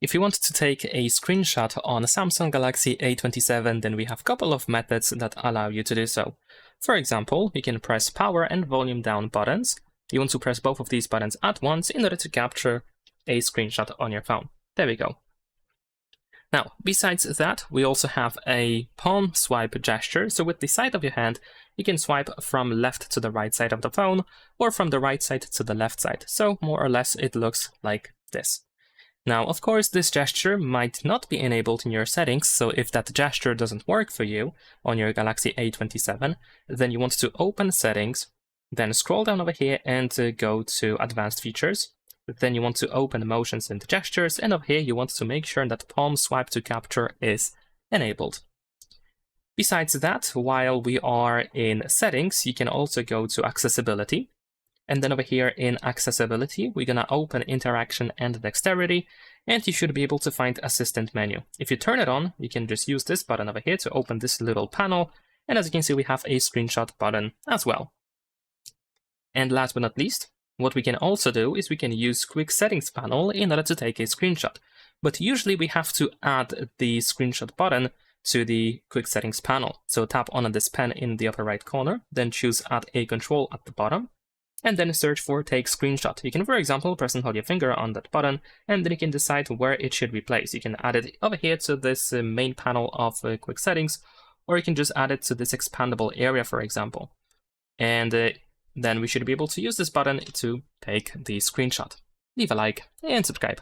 If you want to take a screenshot on a Samsung Galaxy A27, then we have a couple of methods that allow you to do so. For example, you can press power and volume down buttons. You want to press both of these buttons at once in order to capture a screenshot on your phone. There we go. Now, besides that, we also have a palm swipe gesture. So with the side of your hand, you can swipe from left to the right side of the phone or from the right side to the left side. So more or less it looks like this. Now, of course, this gesture might not be enabled in your settings, so if that gesture doesn't work for you on your Galaxy A27, then you want to open Settings, then scroll down over here and go to Advanced Features. Then you want to open Motions and Gestures, and over here you want to make sure that Palm Swipe to Capture is enabled. Besides that, while we are in Settings, you can also go to Accessibility. And then over here in Accessibility, we're going to open Interaction and Dexterity, and you should be able to find Assistant menu. If you turn it on, you can just use this button over here to open this little panel, and as you can see, we have a screenshot button as well. And last but not least, what we can also do is we can use Quick Settings panel in order to take a screenshot. But usually we have to add the screenshot button to the Quick Settings panel. So tap on this pen in the upper right corner, then choose Add a Control at the bottom, and then search for Take Screenshot. You can, for example, press and hold your finger on that button, and then you can decide where it should be placed. You can add it over here to this main panel of Quick Settings, or you can just add it to this expandable area, for example. And then we should be able to use this button to take the screenshot. Leave a like and subscribe.